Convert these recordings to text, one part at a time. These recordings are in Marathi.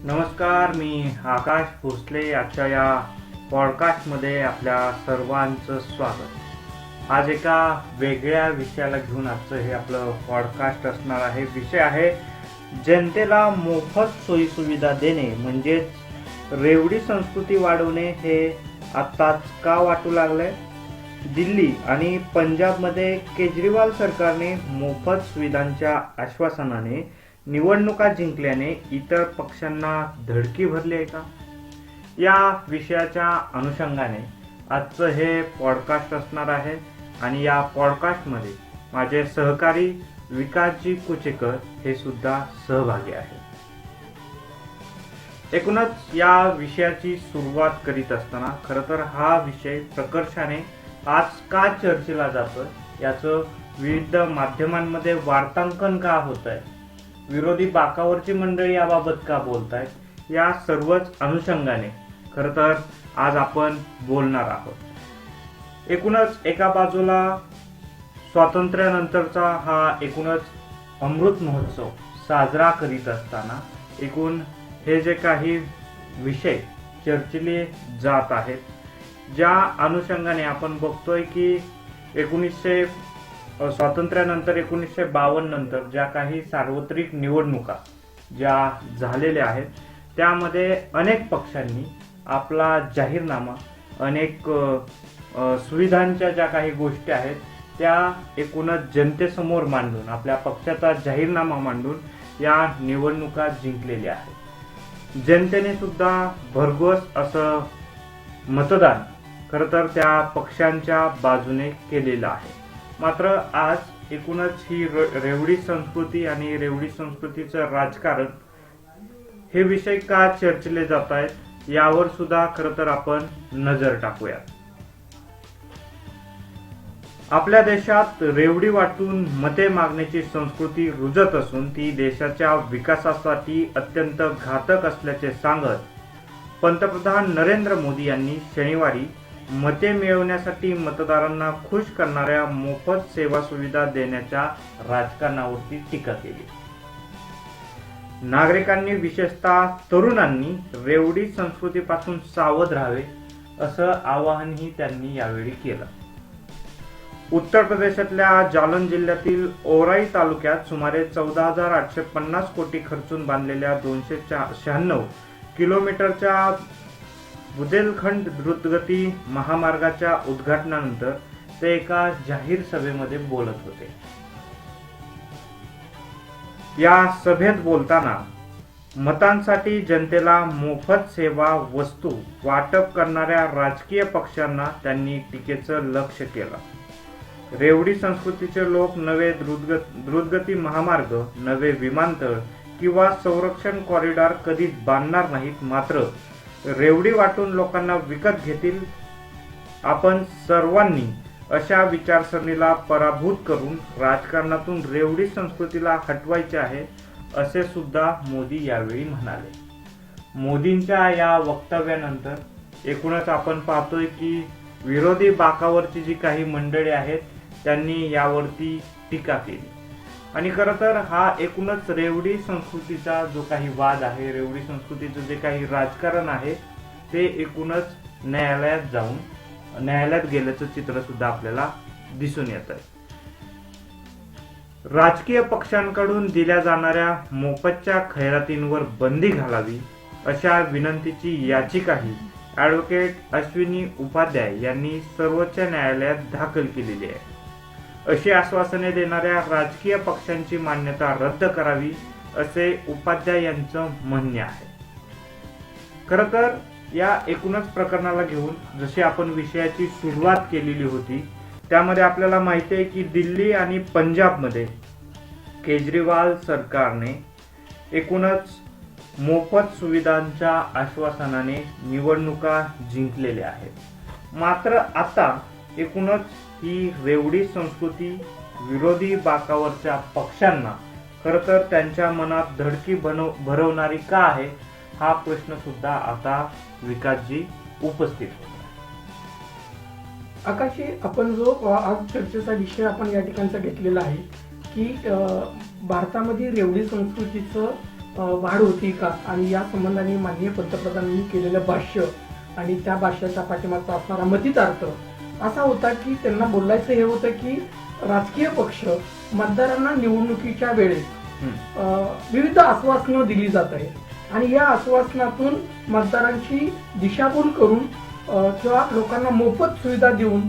नमस्कार, मी आकाश भोसले. आजच्या या पॉडकास्टमध्ये आपल्या सर्वांचं स्वागत. आज एका वेगळ्या विषयाला घेऊन आजचं हे आपलं पॉडकास्ट असणार आहे. विषय आहे जनतेला मोफत सोयीसुविधा देणे म्हणजेच रेवडी संस्कृती वाढवणे. हे आत्ताच का वाटू लागलंय? दिल्ली आणि पंजाबमध्ये केजरीवाल सरकारने मोफत सुविधांच्या आश्वासनाने निवडणुका जिंकल्याने इतर पक्षांना धडकी भरली आहे का? या विषयाच्या अनुषंगाने आजचं हे पॉडकास्ट असणार आहे आणि या पॉडकास्टमध्ये माझे सहकारी विकासजी कुचेकर हे सुद्धा सहभागी आहेत. एकूणच या विषयाची सुरुवात करीत असताना खरं तर हा विषय प्रकर्षाने आज का चर्चेला जातोय, याचं विविध माध्यमांमध्ये वार्तांकन का होत आहे, विरोधी बाकावरची मंडळी याबाबत का बोलतायत, या सर्वच अनुषंगाने खरं तर आज आपण बोलणार आहोत. एकूणच एका बाजूला स्वातंत्र्यानंतरचा हा एकूणच अमृत महोत्सव साजरा करीत असताना एकूण हे जे काही विषय चर्चिले जात आहेत, ज्या अनुषंगाने आपण बघतोय की स्वातंत्र्यानंतर 1952 नंतर ज्या काही सार्वत्रिक निवडणुका ज्या झालेल्या आहेत त्यामध्ये अनेक पक्षांनी आपला जाहीरनामा, अनेक सुविधांच्या ज्या काही गोष्टी आहेत त्या एकूणच जनतेसमोर मांडून, आपल्या पक्षाचा जाहीरनामा मांडून या निवडणुका जिंकलेल्या आहेत. जनतेने सुद्धा भरघोस असं मतदान खरं तर त्या पक्षांच्या बाजूने केलेलं आहे. मात्र आज एकूणच ही रेवडी संस्कृती आणि रेवडी संस्कृतीचं राजकारण हे विषय का चर्चले जात आहेत यावर सुद्धा खरं तर आपण नजर टाकूया. आपल्या देशात रेवडी वाटून मते मागण्याची संस्कृती रुजत असून ती देशाच्या विकासासाठी अत्यंत घातक असल्याचे सांगत पंतप्रधान नरेंद्र मोदी यांनी शनिवारी मते मिळवण्यासाठी मतदारांना खुश करणाऱ्या मोफत सेवा सुविधा देण्याच्या राजकारणावरती टीका केली. नागरिकांनी, विशेषतः तरुणांनी रेवडी संस्कृतीपासून सावध राहावे असं आवाहनही त्यांनी यावेळी केलं. उत्तर प्रदेशातल्या जालन जिल्ह्यातील ओराई तालुक्यात सुमारे 14,850 कोटी खर्चून बांधलेल्या 296 किलोमीटरच्या बुंदेलखंड द्रुतगती महामार्गाच्या उद्घाटनानंतर ते एका जाहीर सभेमध्ये बोलत होते. या सभेत बोलताना मतांसाठी जनतेला मोफत सेवा वस्तू वाटप करणाऱ्या राजकीय पक्षांना त्यांनी टीकेचं लक्ष केलं. रेवडी संस्कृतीचे लोक नवे द्रुतगती महामार्ग, नवे विमानतळ किंवा संरक्षण कॉरिडॉर कधीच बांधणार नाहीत, मात्र रेवडी वाटून लोकांना विकत घेतील. आपण सर्वांनी अशा विचारसरणीला पराभूत करून राजकारणातून रेवडी संस्कृतीला हटवायचे आहे असे सुद्धा मोदी यावेळी म्हणाले. मोदींच्या या वक्तव्यानंतर एकूणच आपण पाहतोय की विरोधी बाकावरची जी काही मंडळी आहेत त्यांनी यावरती टीका केली. आणि खरं तर हा एकूणच रेवडी संस्कृतीचा जो काही वाद आहे, रेवडी संस्कृतीचं जे काही राजकारण आहे ते एकूणच न्यायालयात गेल्याचं चित्र सुद्धा आपल्याला दिसून येत आहे. राजकीय पक्षांकडून दिल्या जाणाऱ्या मोफतच्या खैरातींवर बंदी घालावी अशा विनंतीची याचिकाही ॲडव्होकेट अश्विनी उपाध्याय यांनी सर्वोच्च न्यायालयात दाखल केलेली आहे. अशी आश्वासने देणाऱ्या राजकीय पक्षांची मान्यता रद्द करावी असे उपाध्याय यांचं म्हणणे आहे. खरं तर या एकूणच प्रकरणाला घेऊन जशी आपण विषयाची सुरुवात केलेली होती त्यामध्ये आपल्याला माहिती आहे की दिल्ली आणि पंजाबमध्ये केजरीवाल सरकारने एकूणच मोफत सुविधांच्या आश्वासनाने निवडणुका जिंकलेल्या आहेत. मात्र आता एकूणच ही रेवडी संस्कृती विरोधी बाकावरच्या पक्षांना खरं तर त्यांच्या मनात धडकी भरवणारी का आहे हा प्रश्न सुद्धा आता विकासजी उपस्थित होता. आकाशी, आपण जो आज चर्चेचा विषय आपण या ठिकाणचा घेतलेला आहे की भारतामध्ये रेवडी संस्कृतीचं वाढ होती का, आणि या संबंधाने माननीय पंतप्रधानांनी केलेलं भाष्य आणि त्या भाष्याच्या पाठीमागचा असणारा मतितार्थ असा होता की त्यांना बोलायचं हे होतं की राजकीय पक्ष मतदारांना निवडणुकीच्या वेळेस विविध आश्वासनं दिली जात आहेत आणि या आश्वासनातून मतदारांची दिशाभूल करून किंवा लोकांना मोफत सुविधा देऊन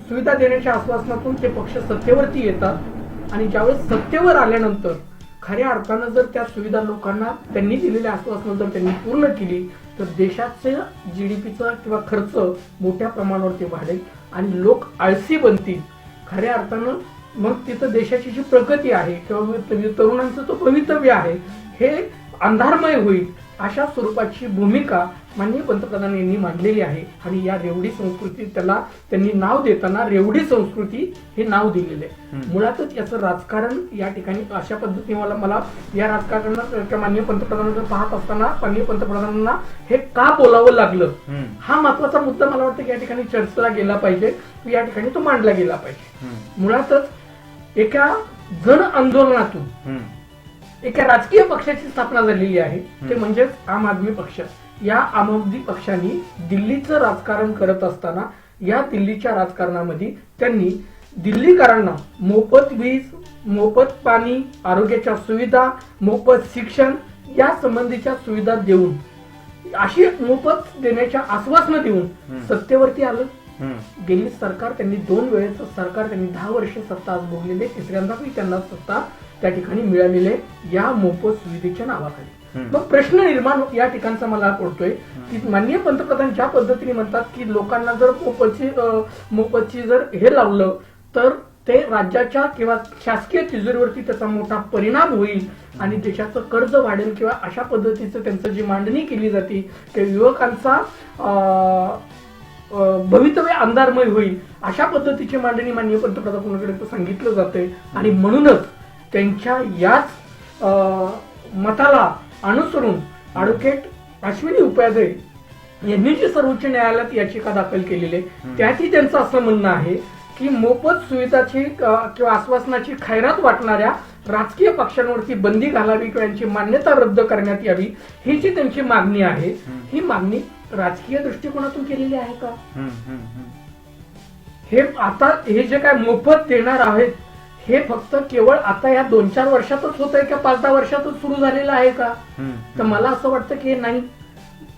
सुविधा देण्याच्या आश्वासनातून ते पक्ष सत्तेवरती येतात आणि ज्यावेळेस सत्तेवर आल्यानंतर खऱ्या अर्थानं जर त्या सुविधा लोकांना त्यांनी दिलेल्या आश्वासनं जर त्यांनी पूर्ण केली तर देशाचं GDPचा किंवा खर्च मोठ्या प्रमाणावरती वाढेल आणि लोक आळसी बनतील. खऱ्या अर्थानं मग तिथं देशाची जी प्रगती आहे किंवा तरुणांचं तो भवितव्य आहे हे अंधारमय होईल. अशा स्वरूपाची भूमिका माननीय पंतप्रधान यांनी मांडलेली आहे आणि या रेवडी संस्कृती त्याला त्यांनी नाव देताना रेवडी संस्कृती हे नाव दिलेले आहे. मुळातच याचं राजकारण या ठिकाणी अशा पद्धतीने मला या राजकारणात माननीय पंतप्रधानांना पाहत असताना माननीय पंतप्रधानांना हे का बोलावं लागलं हा महत्वाचा मुद्दा मला वाटतं की या ठिकाणी चर्चेला गेला पाहिजे, या ठिकाणी तो मांडला गेला पाहिजे. मुळातच एका जन आंदोलनातून एका राजकीय पक्षाची स्थापना झालेली आहे ते म्हणजेच आम आदमी पक्ष. या आम आदमी पक्षाने दिल्लीचं राजकारण करत असताना या दिल्लीच्या राजकारणामध्ये त्यांनी दिल्लीकरांना मोफत वीज, मोफत पाणी, आरोग्याच्या सुविधा, मोफत शिक्षण या संबंधीच्या सुविधा देऊन अशी मोफत देण्याच्या आश्वासनं देऊन सत्तेवरती आलं. गेली सरकार त्यांनी 2 वेळेचं सरकार त्यांनी 10 वर्ष सत्ता आज भोगलेले, तिसऱ्यांदाही त्यांना सत्ता त्या ठिकाणी मिळालेले या मोफत सुविधेच्या नावाखाली. मग प्रश्न निर्माण या ठिकाणचा मला पडतोय की माननीय पंतप्रधान ज्या पद्धतीने म्हणतात की लोकांना जर मोफतची जर हे लावलं तर ते राज्याच्या किंवा शासकीय तिजोरीवरती त्याचा मोठा परिणाम होईल आणि देशाचं कर्ज वाढेल किंवा अशा पद्धतीचं त्यांचं जी मांडणी केली जाते त्या युवकांचा भवितव्य अंधारमय होईल अशा पद्धतीची मांडणी माननीय पंतप्रधानांकडे सांगितलं जाते आणि म्हणूनच त्यांच्या याच मताला अनुसरून ॲडव्होकेट अश्विनी उपाध्याय यांनी जी सर्वोच्च न्यायालयात याचिका दाखल केलेली आहे त्यातही त्यांचं असं म्हणणं आहे की मोफत सुविधाची किंवा आश्वासनाची खैरात वाटणाऱ्या राजकीय पक्षांवरती बंदी घालावी किंवा यांची मान्यता रद्द करण्यात यावी ही जी त्यांची मागणी आहे ही मागणी राजकीय दृष्टिकोनातून केलेली आहे का? हे आता हे जे काय मोफत देणार आहेत हे फक्त केवळ आता या 2-4 वर्षातच होत आहे का 5-10 वर्षातच सुरू झालेलं आहे का? तर मला असं वाटतं की नाही.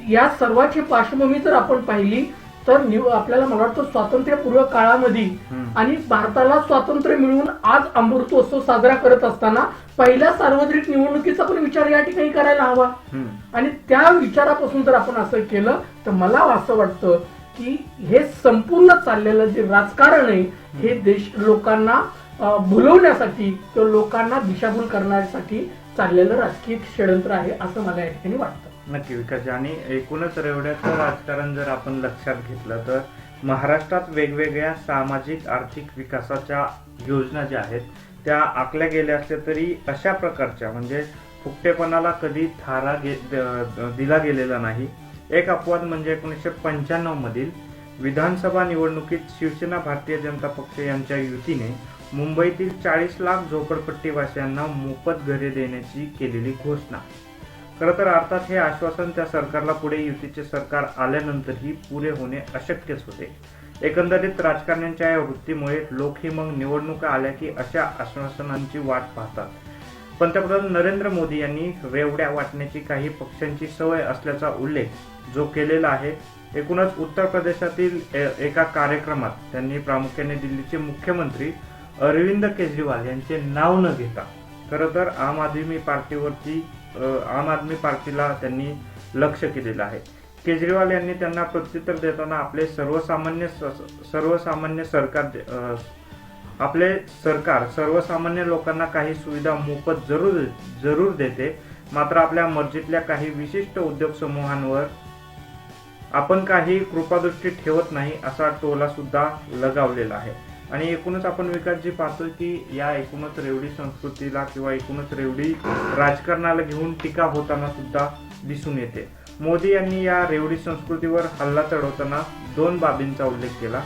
या सर्वाची पार्श्वभूमी जर आपण पाहिली तर आपल्याला मला वाटतं स्वातंत्र्यपूर्व काळामध्ये आणि भारताला स्वातंत्र्य मिळवून आज अमृतोत्सव साजरा करत असताना पहिल्या सार्वत्रिक निवडणुकीचा पण विचार या ठिकाणी करायला हवा आणि त्या विचारापासून जर आपण असं केलं तर मला असं वाटतं की हे संपूर्ण चाललेलं जे राजकारण आहे हे देश लोकांना भुलवण्यासाठी किंवा लोकांना दिशाभूल करण्यासाठी चाललेलं राजकीय षडयंत्र आहे असं मला या ठिकाणी वाटतं. नक्की विकास. आणि एकूणच रेवड्याचं राजकारण जर आपण लक्षात घेतलं तर महाराष्ट्रात वेगवेगळ्या सामाजिक आर्थिक विकासाच्या योजना ज्या आहेत त्या आखल्या गेल्या असल्या तरी अशा प्रकारच्या म्हणजे फुकटेपणाला कधी थारा दिला गेलेला नाही. एक अपवाद म्हणजे 1995 मधील विधानसभा निवडणुकीत शिवसेना भारतीय जनता पक्ष यांच्या युतीने मुंबईतील 40 लाख झोपडपट्टीवासियांना मोफत घरे देण्याची केलेली घोषणा. खरं तर अर्थात हे आश्वासन त्या सरकारला पुढे युतीचे सरकार आल्यानंतरही पुरे होणे अशक्यच होते. एकंदरीत राजकारण्यांच्या या वृत्तीमुळे लोकही मग निवडणुका आल्या की अशा आश्वासनांची वाट पाहतात. पंतप्रधान नरेंद्र मोदी यांनी रेवड्या वाटण्याची काही पक्षांची सवय असल्याचा उल्लेख जो केलेला आहे. एकूणच उत्तर प्रदेशातील एका कार्यक्रमात त्यांनी प्रामुख्याने दिल्लीचे मुख्यमंत्री अरविंद केजरीवाल यांचे नाव न घेता खरं तर आम आदमी पार्टीला त्यांनी लक्ष केलेलं आहे. केजरीवाल यांनी त्यांना प्रत्युत्तर देताना आपले सरकार सर्वसामान्य लोकांना काही सुविधा मोफत जरूर देते, मात्र आपल्या मर्जीतल्या काही विशिष्ट उद्योग समूहांवर आपण काही कृपादृष्टी ठेवत नाही असा टोला सुद्धा लगावलेला आहे. आणि एकूणच आपण विकासजी पाहतोय की या एकूणच रेवडी संस्कृतीला किंवा एकूणच रेवडी राजकारणाला घेऊन टीका होताना सुद्धा दिसून येते. मोदी यांनी या रेवडी संस्कृतीवर हल्ला चढवताना 2 बाबींचा उल्लेख केला.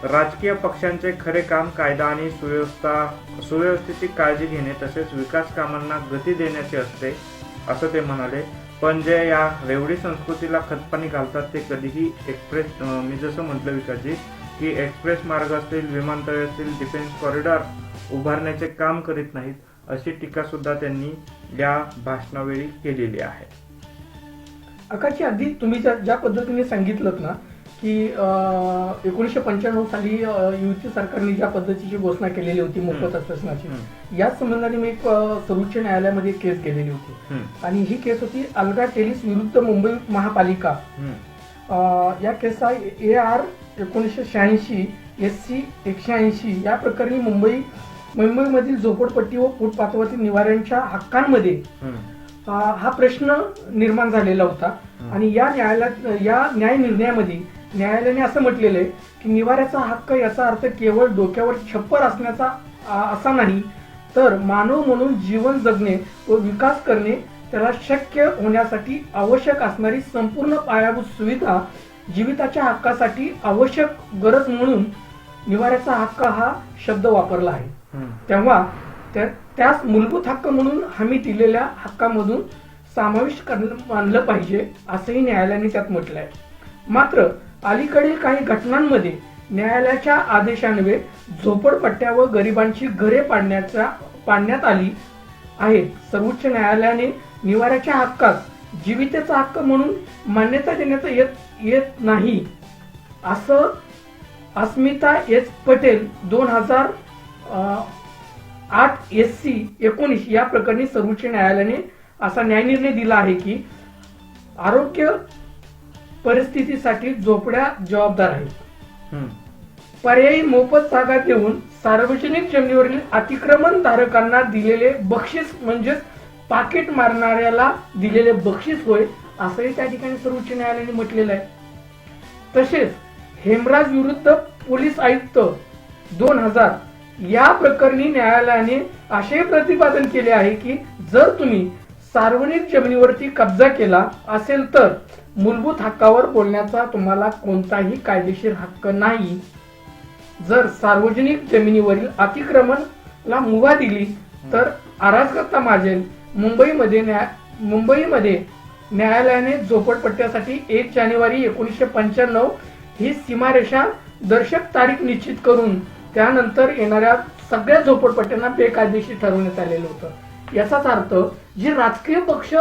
राजकीय पक्षांचे खरे काम कायदा आणि सुव्यवस्थेची काळजी घेणे तसेच विकास कामांना गती देण्याचे असते असं ते म्हणाले. पण जे या रेवडी संस्कृतीला खतपाणी घालतात ते कधीही एक्सप्रेस मी जसं म्हटलं विकासजी की एक्सप्रेस मार्ग असतील, विमानतळे असतील, डिफेन्स कॉरिडॉर उभारण्याचे काम करीत नाहीत, अशी टीका सुद्धा त्यांनी या भाषणावेळी केलेली आहे. आकाशी, अगदी तुम्ही ज्या पद्धतीने सांगितलं ना की 1995 साली युती सरकारने ज्या पद्धतीची घोषणा केलेली होती मोफत आश्वासनाची, याच संबंधाने मी एक सर्वोच्च न्यायालयामध्ये केस गेलेली होती आणि ही केस होती अलगा टेलिस विरुद्ध मुंबई महापालिका. या केसचा AR 1986 SC 180 या प्रकरणी मुंबईमधील झोपडपट्टी व फुटपाथवरील निवाऱ्यांच्या हक्कांमध्ये हा प्रश्न निर्माण झालेला होता आणि या न्याय निर्णयामध्ये न्यायालयाने असं म्हटलेलं आहे की निवाऱ्याचा हक्क याचा अर्थ केवळ डोक्यावर छप्पर असण्याचा असा नाही, तर मानव म्हणून जीवन जगणे व विकास करणे त्याला शक्य होण्यासाठी आवश्यक असणारी संपूर्ण पायाभूत सुविधा जीविताच्या हक्कासाठी आवश्यक गरज म्हणून निवाऱ्याचा हक्क हा शब्द वापरला आहे. तेव्हा त्यास मूलभूत हक्क म्हणून हमी दिलेल्या हक्कामधून समावेश मानलं पाहिजे असंही न्यायालयाने त्यात म्हटलंय. मात्र अलीकडील काही घटनांमध्ये न्यायालयाच्या आदेशान्वये झोपडपट्ट्या व गरिबांची घरे पाडण्यात आली आहेत. सर्वोच्च न्यायालयाने निवाऱ्याच्या हक्कास जीवितेचा हक्क म्हणून मान्यता देण्यात येत नाही असं अस्मिता एच पटेल 2008 SC 19 या प्रकरणी सर्वोच्च न्यायालयाने असा न्यायनिर्णय दिला आहे की आरोग्य परिस्थितीसाठी झोपड्या जबाबदार आहेत. पर्यायी मोफत जागा देऊन सार्वजनिक जमिनीवरील अतिक्रमण धारकांना दिलेले बक्षीस म्हणजेच पाकिट मारणाऱ्याला दिलेले बक्षीस होय असंही त्या ठिकाणी सर्वोच्च न्यायालयाने म्हटलेलं आहे. तसेच हेमराज विरुद्ध पोलीस आयुक्त 2000 या प्रकरणी न्यायालयाने असे प्रतिपादन केले आहे की जर तुम्ही सार्वजनिक जमिनीवरती कब्जा केला असेल तर मूलभूत हक्कावर बोलण्याचा तुम्हाला कोणताही कायदेशीर हक्क नाही. जर सार्वजनिक जमिनीवरील अतिक्रमणला मुभा दिली तर अराजकता माजेल. मुंबईमध्ये न्यायालयाने झोपडपट्ट्यासाठी 1 जानेवारी 1995 ही सीमारेषा दर्शक तारीख निश्चित करून त्यानंतर येणाऱ्या सगळ्या झोपडपट्ट्यांना बेकायदेशीर ठरवण्यात आलेलं होतं. याचाच अर्थ जे राजकीय पक्ष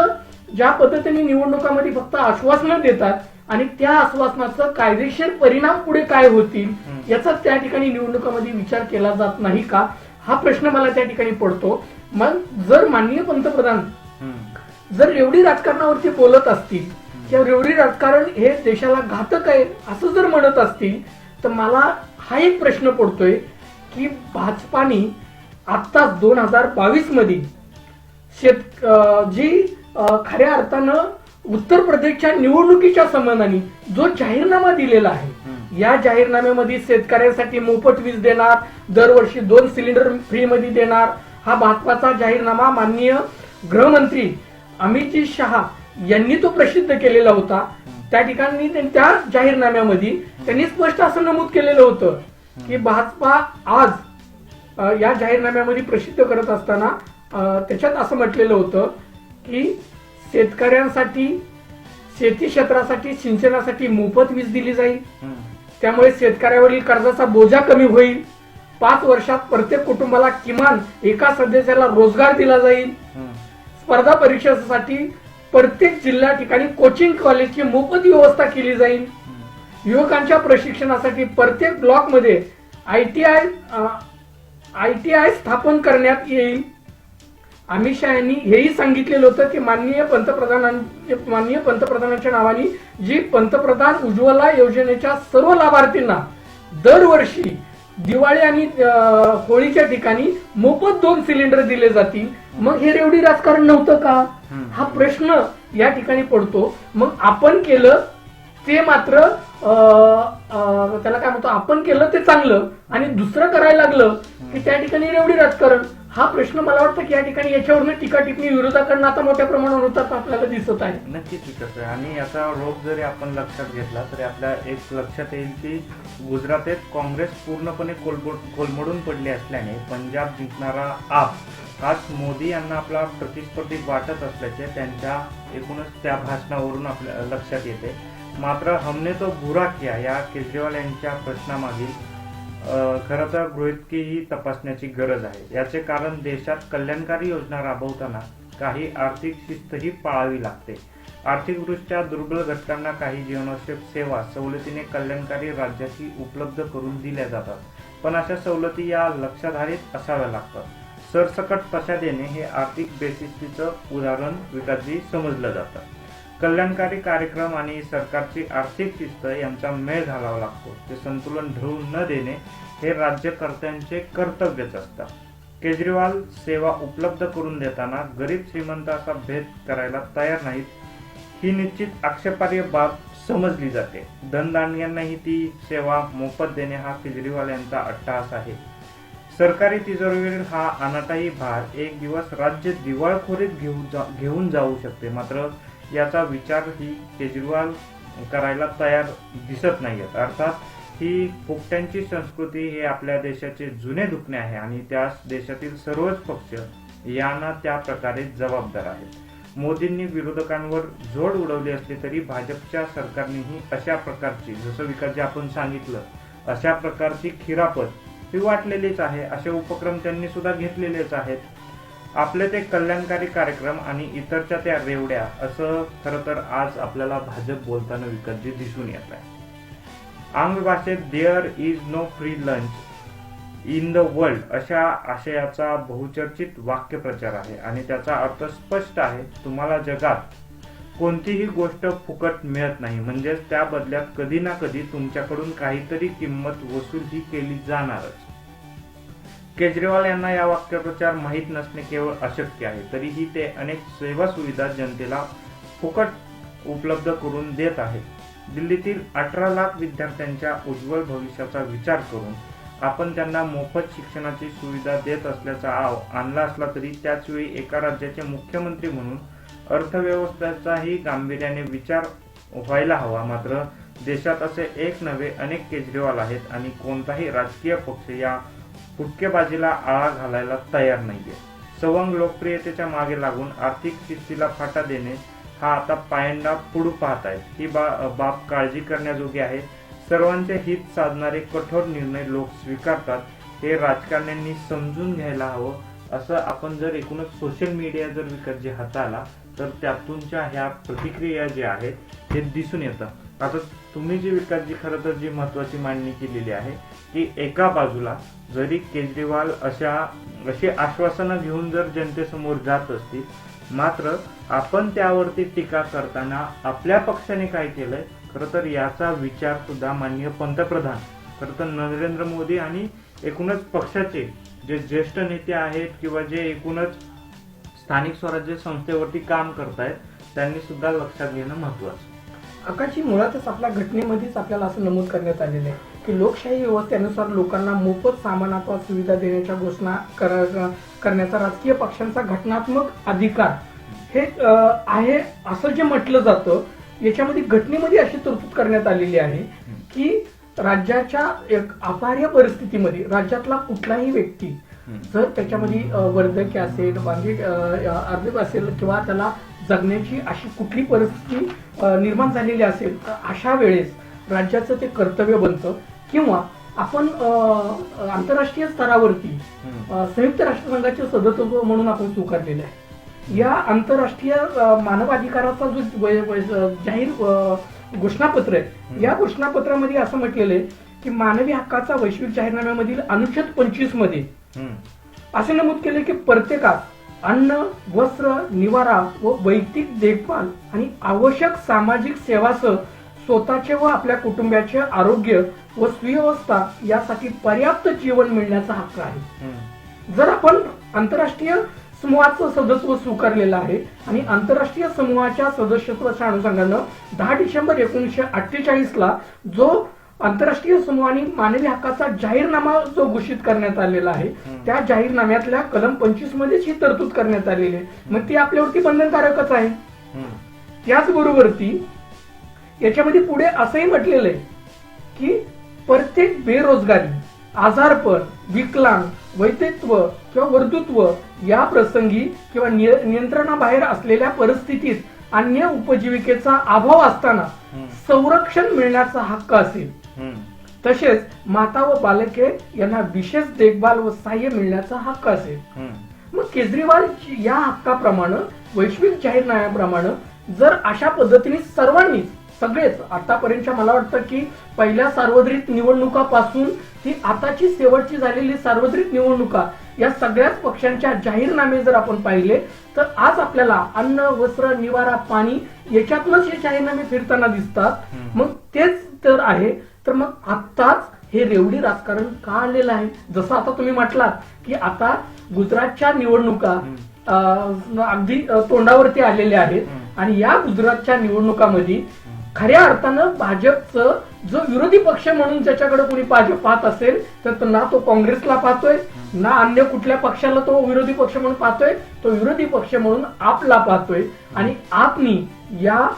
ज्या पद्धतीने निवडणुकांमध्ये फक्त आश्वासनं देतात आणि त्या आश्वासनाचा कायदेशीर परिणाम पुढे काय होतील याचा त्या ठिकाणी निवडणुकांमध्ये विचार केला जात नाही का, हा प्रश्न मला त्या ठिकाणी पडतो. मग जर माननीय पंतप्रधान जर रेवडी राजकारणावरती बोलत असतील किंवा रेवडी राजकारण हे देशाला घातक आहे असं जर म्हणत असतील तर मला हा एक प्रश्न पडतोय की भाजपाने आत्ताच 2022 मध्ये जी खऱ्या अर्थानं उत्तर प्रदेशच्या निवडणुकीच्या संबंधाने जो जाहीरनामा दिलेला आहे, या जाहीरनाम्यामध्ये शेतकऱ्यांसाठी मोफत वीज देणार, दरवर्षी 2 सिलेंडर फ्री मध्ये देणार, हा भाजपाचा जाहीरनामा माननीय गृहमंत्री अमित शहा यांनी तो प्रसिद्ध केलेला होता. त्या ठिकाणी त्या जाहीरनाम्यामध्ये त्यांनी स्पष्ट असं नमूद केलेलं होतं की भाजपा आज या जाहीरनाम्यामध्ये प्रसिद्ध करत असताना त्याच्यात असं म्हटलेलं होतं की शेतकऱ्यांसाठी शेती क्षेत्रासाठी सिंचनासाठी मोफत वीज दिली जाईल, त्यामुळे शेतकऱ्यावरील कर्जाचा बोजा कमी होईल, 5 वर्षात प्रत्येक कुटुंबाला किमान एका सदस्याला रोजगार दिला जाईल, स्पर्धा परीक्षेसाठी प्रत्येक जिल्ह्या ठिकाणी कोचिंग कॉलेजची मोफत व्यवस्था केली जाईल, युवकांच्या प्रशिक्षणासाठी प्रत्येक ब्लॉक मध्ये ITI स्थापन करण्यात येईल. अमित शहा यांनी हेही सांगितलेलं होतं की माननीय पंतप्रधानांच्या नावाने जी पंतप्रधान उज्ज्वला योजनेच्या सर्व लाभार्थींना दरवर्षी दिवाळी आणि होळीच्या ठिकाणी मोफत 2 सिलेंडर दिले जातील. मग हे रेवडी राजकारण नव्हतं का, हा प्रश्न या ठिकाणी पडतो. मग आपण केलं ते मात्र त्याला काय म्हणतो, आपण केलं ते चांगलं आणि दुसरं करायला लागलं की त्या ठिकाणी रेवडी राजकारण, हा प्रश्न मला वाटतं की या ठिकाणी याच्यावरनं टीका टिप्पणी विरोधाकडनं आता मोठ्या प्रमाणावर होतात आपल्याला दिसत आहे. नक्कीच विकास आहे. आणि याचा रोग जरी आपण लक्षात घेतला तरी आपल्या एक लक्षात येईल की गुजरातेत काँग्रेस पूर्णपणे कोलमडून पडली असल्याने पंजाब जिंकणारा आप हाच मोदी यांना आपला प्रतिस्पर्धी वाटत असल्याचे त्यांच्या एकूणच त्या भाषणावरून आपल्या लक्षात येते. मात्र हमने तो बुरा किया या केजरीवाल यांच्या प्रश्नामागील खरं तर गृहीतकी ही तपासण्याची गरज आहे. याचे कारण देशात कल्याणकारी योजना राबवताना काही आर्थिक शिस्तही पाळावी लागते. आर्थिकदृष्ट्या दुर्बल घटकांना काही जीवनावश्यक सेवा सवलतीने कल्याणकारी राज्याची उपलब्ध करून दिल्या जातात, पण अशा सवलती या लक्षाधारित असाव्या लागतात. सरसकट पैसा देणे हे आर्थिक बेशिस्तीचं उदाहरण विकासजी समजलं जातं. कल्याणकारी कार्यक्रम आणि सरकारची आर्थिक शिस्त यांचा मेळ घालावा लागतो. ते संतुलन ढळून न देणे हे राज्यकर्त्यांचे कर्तव्यच असतं. केजरीवाल सेवा उपलब्ध करून देताना गरीब श्रीमंत असा भेद करायला तयार नाहीत, ही निश्चित आक्षेपार्ह बाब समजली जाते. धनदांडग्यांनाही ती सेवा मोफत देणे हा केजरीवाल यांचा अट्टहास आहे. सरकारी तिजोरीवरील हा अनाठायी भार एक दिवस राज्य दिवाळखोरीत घेऊन जाऊ शकते. मात्र याचा विचार ही केजरीवाल करायला तयार दिसत नाहीयेत. अर्थात ही फुकट्यांची संस्कृती हे आपल्या देशाचे जुने दुखणे आहे आणि त्यास देशातील सर्वच पक्ष यांना त्या प्रकारे जबाबदार आहेत. मोदींनी विरोधकांवर झोड उडवली असली तरी भाजपच्या सरकारनेही अशा प्रकारची, जसं विकासजी आपण सांगितलं, अशा प्रकारची खिरापत ही वाटलेलीच आहे. असे उपक्रम त्यांनी सुद्धा घेतलेलेच आहेत. आपले ते कल्याणकारी कार्यक्रम आणि इतरच्या त्या रेवड्या, असं खरं तर आज आपल्याला भाजप बोलताना विकासजी दिसून येत आहे. आंग्ल भाषेत there is no free lunch in the world अशा आशयाचा बहुचर्चित वाक्यप्रचार आहे आणि त्याचा अर्थ स्पष्ट आहे. तुम्हाला जगात कोणतीही गोष्ट फुकट मिळत नाही, म्हणजेच त्या बदल्यात कधी ना कधी तुमच्याकडून काहीतरी किंमत वसूल ही केली जाणारच. केजरीवाल यांना या वाक्यप्रचार माहीत नसणे केवळ अशक्य आहे. तरीही ते अनेक सेवा सुविधा जनतेला फुकट उपलब्ध करून देत आहेत. दिल्लीतील 18 लाख विद्यार्थ्यांच्या उज्ज्वल भविष्याचा विचार करून आपण त्यांना मोफत शिक्षणाची सुविधा देत असल्याचा आव आणला असला तरी त्याच वेळी एका राज्याचे मुख्यमंत्री म्हणून अर्थव्यवस्थेचाही गांभीर्याने विचार व्हायला हवा. मात्र देशात असे एक नव्हे अनेक केजरीवाल आहेत आणि कोणताही राजकीय पक्ष या फुटकेबाजीला आळा घालायला तयार नाहीये. सवंग लोकप्रियतेच्या मागे लागून आर्थिक शिस्तीला फाटा देणे हा आता पायंडा पुढे पाहत आहेत. ही बाब काळजी करण्याजोगी आहे. सर्वांचे हित साधणारे कठोर निर्णय लोक स्वीकारतात हे राजकारण्यांनी समजून घ्यायला हवं. असं आपण जर एकूणच सोशल मीडिया जर विकासजी हाताळला तर त्यातूनच्या ह्या प्रतिक्रिया ज्या आहेत हे दिसून येतं. आता तुम्ही जी विकासजी खरं तर जी महत्वाची मांडणी केलेली आहे की एका बाजूला जरी केजरीवाल अशी आश्वासनं घेऊन जर जनतेसमोर जात असतील, मात्र आपण त्यावरती टीका करताना आपल्या पक्षाने काय केलंय, खरं तर याचा विचार सुद्धा माननीय पंतप्रधान खरं तर नरेंद्र मोदी आणि एकूणच पक्षाचे जे ज्येष्ठ नेते आहेत किंवा जे एकूणच स्थानिक स्वराज्य संस्थेवरती काम करतायत त्यांनी सुद्धा लक्षात घेणं महत्वाचं. आकाशी मुळातच आपल्या घटनेमध्येच आपल्याला असं नमूद करण्यात आलेलं आहे की लोकशाही व्यवस्थेनुसार लोकांना मोफत सामान अथवा सुविधा देण्याच्या घोषणा करण्याचा राजकीय पक्षांचा घटनात्मक अधिकार हे आहे असं जे म्हटलं जातं. याच्यामध्ये घटनेमध्ये अशी तरतूद करण्यात आलेली आहे की राज्याच्या एक अपहार्य परिस्थितीमध्ये राज्यातला कुठलाही व्यक्ती जर त्याच्यामध्ये वर्धक्य असेल, अर्धक असेल किंवा त्याला जगण्याची अशी कुठली परिस्थिती निर्माण झालेली असेल तर अशा वेळेस राज्याचं ते कर्तव्य बनतं किंवा आपण आंतरराष्ट्रीय स्तरावरती संयुक्त राष्ट्रसंघाचे सदस्य म्हणून आपण स्वीकारलेले आहे. या आंतरराष्ट्रीय मानवाधिकाराचा जो जाहीर घोषणापत्र आहे, या घोषणापत्रामध्ये असं म्हटलेलं आहे की मानवी हक्काचा वैश्विक जाहीरनाम्यामधील अनुच्छेद 25 मध्ये असे नमूद केले की प्रत्येकास अन्न, वस्त्र, निवारा व वैयक्तिक देखभाल आणि आवश्यक सामाजिक सेवासह स्वतःचे व आपल्या कुटुंबाचे आरोग्य व सुव्यवस्था यासाठी पर्याप्त जीवन मिळण्याचा हक्क आहे. जर आपण आंतरराष्ट्रीय समूहाचं सदस्यत्व स्वीकारलेलं आहे आणि आंतरराष्ट्रीय समूहाच्या सदस्यत्वाच्या अनुषंगानं 10 डिसेंबर 1948 ला जो आंतरराष्ट्रीय समूहाने मानवी हक्काचा जाहीरनामा जो घोषित करण्यात आलेला आहे त्या जाहीरनाम्यातल्या कलम 25 मध्येच ही तरतूद करण्यात आलेली आहे. मग ती आपल्यावरती बंधनकारकच आहे. त्याचबरोबर ती याच्यामध्ये पुढे असंही म्हटलेलं आहे की प्रत्येक बेरोजगारी, आजारपण, विकलांग, वैधत्व किंवा वर्धुत्व या प्रसंगी किंवा नियंत्रणाबाहेर असलेल्या परिस्थितीत अन्य उपजीविकेचा अभाव असताना संरक्षण मिळण्याचा हक्क असेल. तसेच माता व बालके यांना विशेष देखभाल व सहाय्य मिळण्याचा हक्क असेल. मग केजरीवाल या हक्काप्रमाणे वैश्विक जाहीरनाम्याप्रमाणे जर अशा पद्धतीने सर्वांनीच सगळेच आतापर्यंतच्या मला वाटतं की पहिल्या सार्वत्रिक निवडणुकापासून ती आताची शेवटची झालेली सार्वत्रिक निवडणुका या सगळ्याच पक्षांच्या जाहीरनामे जर आपण पाहिले तर आज आपल्याला अन्न, वस्त्र, निवारा, पाणी याच्यातूनच हे जाहीरनामे फिरताना दिसतात. मग तेच तर आहे. तर मग आत्ताच हे रेवडी राजकारण का आलेलं आहे? जसं आता तुम्ही म्हटलात की आता गुजरातच्या निवडणुका अगदी तोंडावरती आलेल्या आहेत आणि या गुजरातच्या निवडणुकामध्ये खऱ्या अर्थानं भाजपचं जो विरोधी पक्ष म्हणून ज्याच्याकडे कोणी पाहत असेल तर ना तो काँग्रेसला पाहतोय ना अन्य कुठल्या पक्षाला तो विरोधी पक्ष म्हणून पाहतोय. तो विरोधी पक्ष म्हणून आपला पाहतोय आणि आपनी या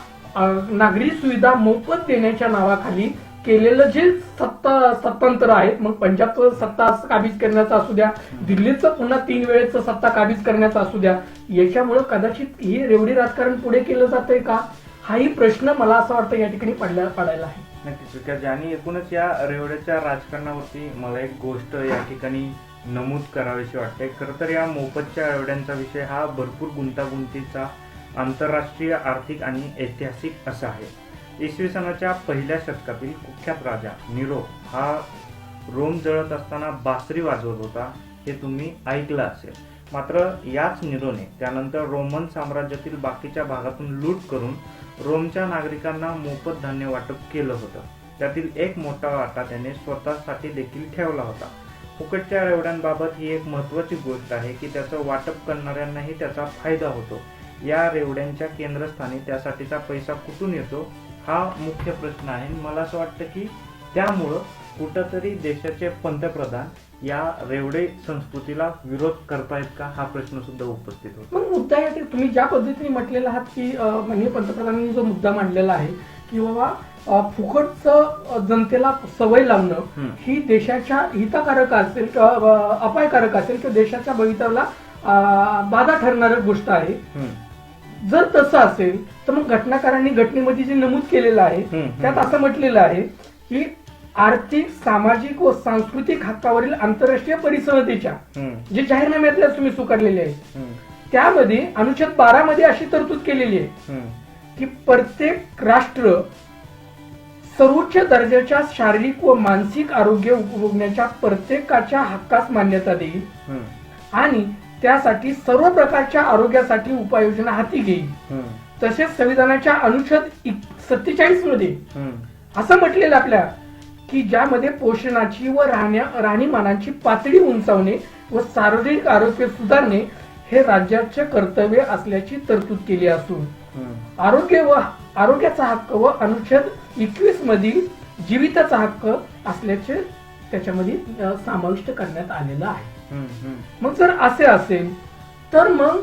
नागरी सुविधा मोफत देण्याच्या नावाखाली केलेलं जे सत्तांतर आहे, मग पंजाबचं सत्ता काबीज करण्याचा असू द्या, दिल्लीचं पुन्हा 3 वेळेचं सत्ता काबीज करण्याचा असू द्या, याच्यामुळे कदाचित हे रेवडी राजकारण पुढे केलं जातंय का हाही प्रश्न मला असं वाटतं या ठिकाणी पडायला आहे. नक्कीच विकास. आणि एकूणच या रेवड्याच्या राजकारणावरती मला एक गोष्ट या ठिकाणी नमूद करावीशी वाटते. खरं तर या मोफतच्या रेवड्यांचा विषय हा भरपूर गुंतागुंतीचा, आंतरराष्ट्रीय, आर्थिक आणि ऐतिहासिक असा आहे. इसवी सनाच्या पहिल्या शतकातील कुख्यात राजा निरो हा रोम जळत असताना बासरी वाजवत होता, हे तुम्ही ऐकलं असेल. मात्र याच निरोने त्यानंतर रोमन साम्राज्यातील बाकीच्या भागातून लूट करून रोमच्या नागरिकांना मोफत धान्य वाटप केलं होतं. त्यातील एक मोठा वाटा त्याने स्वतःसाठी देखील ठेवला होता. फुकटच्या रेवड्यांबाबत ही एक महत्त्वाची गोष्ट आहे की त्याचं वाटप करणाऱ्यांनाही त्याचा फायदा होतो. या रेवड्यांच्या केंद्रस्थानी त्यासाठीचा पैसा कुठून येतो हा मुख्य प्रश्न आहे. मला असं वाटतं की त्यामुळं कुठंतरी देशाचे पंतप्रधान या रेवडे संस्कृतीला विरोध करतायत का हा प्रश्न सुद्धा उपस्थित होतो. मग मुद्दा या तुम्ही ज्या पद्धतीने म्हटलेला आहात की माननीय पंतप्रधानांनी जो मुद्दा मांडलेला आहे की बाबा फुकटचं जनतेला सवय लावणं ही देशाच्या हितकारक असेल किंवा अपायकारक असेल किंवा देशाच्या भवितव्याला बाधा ठरणारी गोष्ट आहे. जर तसं असेल तर मग घटनाकारांनी घटनेमध्ये जे नमूद केलेलं आहे त्यात असं म्हटलेलं आहे की आर्थिक, सामाजिक व सांस्कृतिक हक्कावरील आंतरराष्ट्रीय परिसंवादेच्या जे जाहीरनाम्यातल्या तुम्ही स्वीकारलेले आहे त्यामध्ये अनुच्छेद 12 मध्ये अशी तरतूद केलेली आहे की प्रत्येक राष्ट्र सर्वोच्च दर्जाच्या शारीरिक व मानसिक आरोग्य उपभोगण्याच्या प्रत्येकाच्या हक्कास मान्यता देईल आणि त्यासाठी सर्व प्रकारच्या आरोग्यासाठी उपाययोजना हाती घेईल. तसेच संविधानाच्या अनुच्छेद 47 मध्ये असं म्हटलेलं आपल्या की ज्यामध्ये पोषणाची व राहणीमानाची पातळी उंचावणे व सार्वजनिक आरोग्य सुधारणे हे राज्याचे कर्तव्य असल्याची तरतूद केली असून आरोग्याचा हक्क व अनुच्छेद 21 मधील जीविताचा हक्क असल्याचे त्याच्यामध्ये समाविष्ट करण्यात आलेलं आहे. मग जर असे असेल तर मग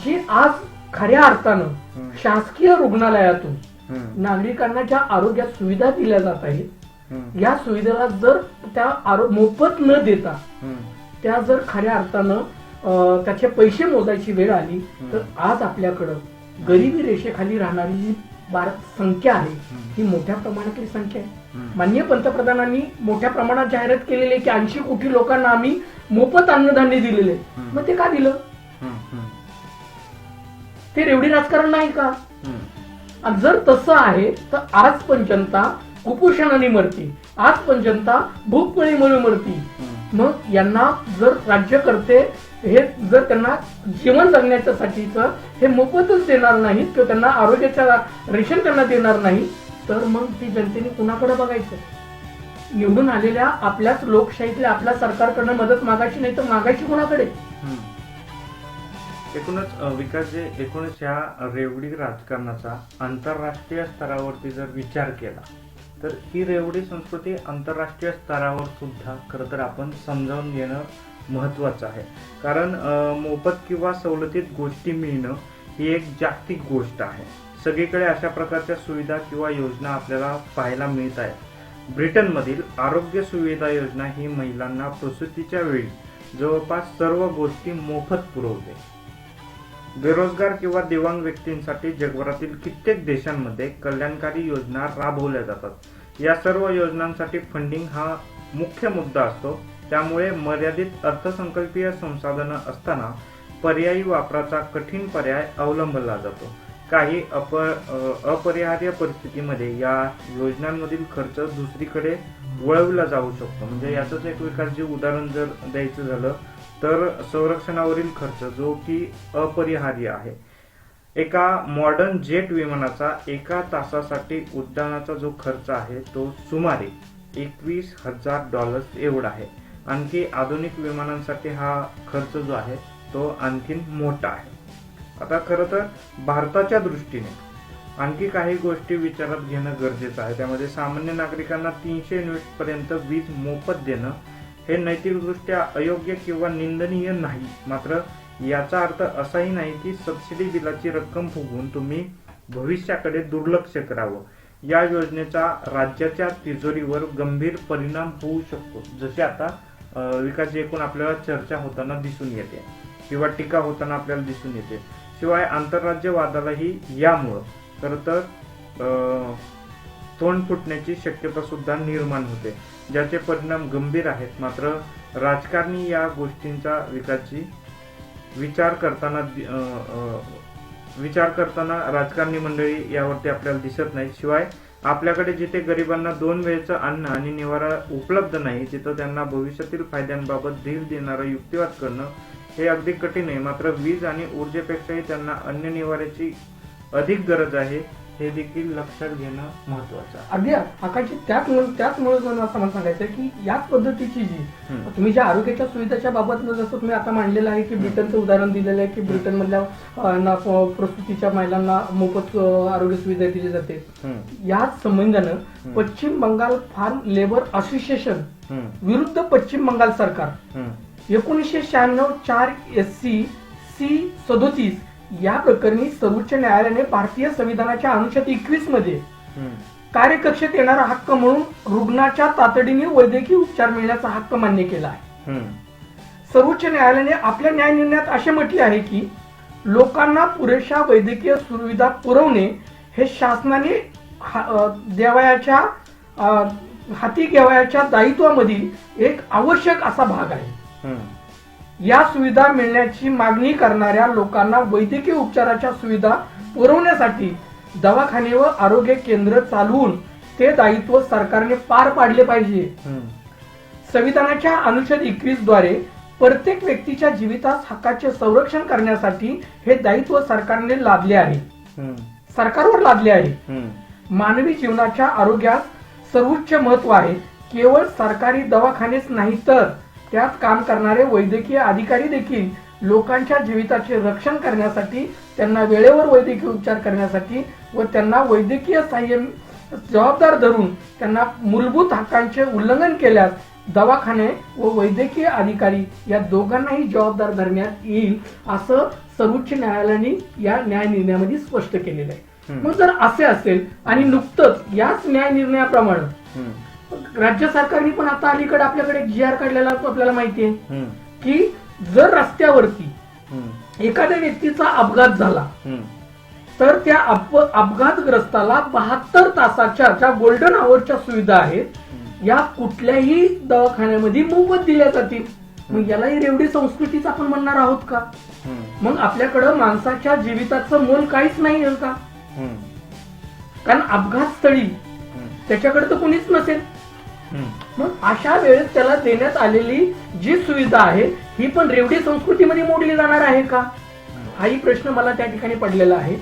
जी आज खऱ्या अर्थानं शासकीय रुग्णालयातून नागरिकांना ज्या आरोग्य सुविधा दिल्या जात आहेत या सुविधेला जर त्या मोफत न देता त्या जर खऱ्या अर्थानं त्याचे पैसे मोजायची वेळ आली तर आज आपल्याकडं गरिबी रेषेखाली राहणारी जी संख्या आहे ही मोठ्या प्रमाणातली संख्या आहे. माननीय पंतप्रधानांनी मोठ्या प्रमाणात जाहिरात केलेली आहे की 80 कोटी लोकांना आम्ही मोफत अन्नधान्य दिलेले. मग ते का दिलं? ते रेवडी राजकारण नाही का? आणि जर तसं आहे तर आज पण जनता कुपोषणाने मरती, आज पण जनता भूकमुळे मरती. मग यांना जर राज्यकर्ते हे जर त्यांना जीवन जगण्याच्यासाठीच हे मोफतच देणार नाहीत किंवा त्यांना आरोग्याच्या रेशन त्यांना देणार नाही तर मग ती जनतेने कुणाकडे बघायचं? निवडून आलेल्या आपल्याच लोकशाहीतल्या आपल्या सरकारकडनं मदत मागायची नाही तर मागायची कुणाकडे? एकूणच विकास जे एकूणच ह्या रेवडी राजकारणाचा आंतरराष्ट्रीय स्तरावरती जर विचार केला तर ही रेवडी संस्कृती आंतरराष्ट्रीय स्तरावर सुद्धा खरं तर आपण समजावून घेणं महत्त्वाचं आहे. कारण मोफत किंवा सवलतीत गोष्टी मिळणं ही एक जागतिक गोष्ट आहे. सगळीकडे अशा प्रकारच्या सुविधा किंवा योजना आपल्याला पाहायला मिळत आहेत. ब्रिटनमधील आरोग्य सुविधा योजना ही महिलांना प्रसूतीच्या वेळी जवळपास सर्व गोष्टी मोफत पुरवते. बेरोजगार किंवा दिव्यांग व्यक्तींसाठी जगभरातील कित्येक देशांमध्ये कल्याणकारी योजना राबवल्या जातात. या सर्व योजनांसाठी फंडिंग हा मुख्य मुद्दा असतो. त्यामुळे मर्यादित अर्थसंकल्पीय संसाधनं असताना पर्यायी वापराचा कठीण पर्याय अवलंबला जातो. काही अपरिहार्य परिस्थितीमध्ये या योजनांमधील खर्च दुसरीकडे वळवला जाऊ शकतो. म्हणजे याचंच एक विकासजी उदाहरण जर द्यायचं झालं तर संरक्षणावरील खर्च जो की अपरिहार्य आहे. एका मॉडर्न जेट विमानाचा एका तासासाठी उड्डाणाचा जो खर्च आहे तो सुमारे $21,000 एवढा आहे. आणखी आधुनिक विमानांसाठी हा खर्च जो आहे तो आणखीन मोठा आहे. आता खरं तर भारताच्या दृष्टीने आणखी काही गोष्टी विचारात घेणं गरजेचं आहे. त्यामध्ये सामान्य नागरिकांना 300 युनिट पर्यंत वीज मोफत देणं हे नैतिकदृष्ट्या अयोग्य किंवा निंदनीय नाही. मात्र याचा अर्थ असाही नाही की सबसिडी बिलाची रक्कम फुगवून तुम्ही भविष्याकडे दुर्लक्ष करावं. या योजनेचा राज्याच्या तिजोरीवर गंभीर परिणाम होऊ शकतो. जसे आता विकास एकूण आपल्याला चर्चा होताना दिसून येते किंवा टीका होताना आपल्याला दिसून येते. शिवाय आंतरराज्य वादालाही यामुळं खरं तर तोंड फुटण्याची शक्यता सुद्धा निर्माण होते, ज्याचे परिणाम गंभीर आहेत. मात्र राजकारणी या गोष्टींचा विचार करताना राजकारणी मंडळी यावरती आपल्याला दिसत नाही. शिवाय आपल्याकडे जिथे गरिबांना 2 वेळचं अन्न आणि निवारा उपलब्ध नाही तिथं त्यांना भविष्यातील फायद्यांबाबत धीर देणारं युक्तिवाद करणं हे अगदी कठीण आहे. मात्र वीज आणि ऊर्जेपेक्षाही त्यांना अन्न निवाऱ्याची अधिक गरज आहे हे देखील लक्षात घेणं महत्वाचं आहे. अगदी आकाशी त्याचमुळे असं मला सांगायचं की याच पद्धतीची जी तुम्ही ज्या आरोग्याच्या सुविधाच्या बाबत जसं तुम्ही आता मांडलेलं आहे की ब्रिटनचं उदाहरण दिलेलं आहे की ब्रिटन मधल्या प्रसूतीच्या महिलांना मोफत आरोग्य सुविधा दिली जाते. याच संबंधानं पश्चिम बंगाल फार्म लेबर असोसिएशन विरुद्ध पश्चिम बंगाल सरकार 1996 4 SC-37 या प्रकरणी सर्वोच्च न्यायालयाने भारतीय संविधानाच्या अनुच्छेद 21 मध्ये कार्यकक्षेत येणारा हक्क म्हणून रुग्णाच्या तातडीने वैद्यकीय उपचार मिळण्याचा हक्क मान्य केला आहे. सर्वोच्च न्यायालयाने आपल्या न्याय निर्णयात असे म्हटले आहे की लोकांना पुरेशा वैद्यकीय सुविधा पुरवणे हे शासनाने हाती घ्यावयाच्या दायित्वामधील एक आवश्यक असा भाग आहे. या सुविधा मिळण्याची मागणी करणाऱ्या लोकांना वैद्यकीय उपचाराच्या सुविधा पुरवण्यासाठी दवाखाने व आरोग्य केंद्र चालवून ते दायित्व सरकारने पार पाडले पाहिजे. संविधानाच्या अनुच्छेद 21 द्वारे प्रत्येक व्यक्तीच्या जीवितास हक्काचे संरक्षण करण्यासाठी हे दायित्व सरकारने लादले आहे, सरकारवर लादले आहे. मानवी जीवनाच्या आरोग्यास सर्वोच्च महत्व आहे. केवळ सरकारी दवाखानेच नाही तर त्यात काम करणारे वैद्यकीय अधिकारी देखील लोकांच्या जीविताचे रक्षण करण्यासाठी, त्यांना वेळेवर वैद्यकीय उपचार करण्यासाठी व त्यांना वैद्यकीय सहाय्य जबाबदार धरून त्यांना मूलभूत हक्कांचे उल्लंघन केल्यास दवाखाने व वैद्यकीय अधिकारी या दोघांनाही जबाबदार धरण्यात येईल असं सर्वोच्च न्यायालयाने या न्याय निर्णयामध्ये स्पष्ट केलेलं आहे. मग जर असे असेल आणि नुकतंच याच न्याय निर्णयाप्रमाणे राज्य सरकारने पण आता अलीकडे आपल्याकडे GR काढलेला आपल्याला माहिती आहे की जर रस्त्यावरती एखाद्या व्यक्तीचा अपघात झाला तर त्या अपघातग्रस्ताला 72 तासाच्या ज्या गोल्डन आवरच्या सुविधा आहेत या कुठल्याही दवाखान्यामध्ये मोफत दिल्या जातील. मग यालाही रेवडी संस्कृतीच आपण म्हणणार आहोत का? मग आपल्याकडं माणसाच्या जीविताचं मोल काहीच नाही आहे का? कारण अपघात स्थळी त्याच्याकडे तर कोणीच नसेल. मग अशा वेळेस त्याला देण्यात आलेली जी सुविधा आहे ही पण रेवडी संस्कृतीमध्ये मोडली जाणार आहे का? हाही प्रश्न मला त्या ठिकाणी पडलेला आहे.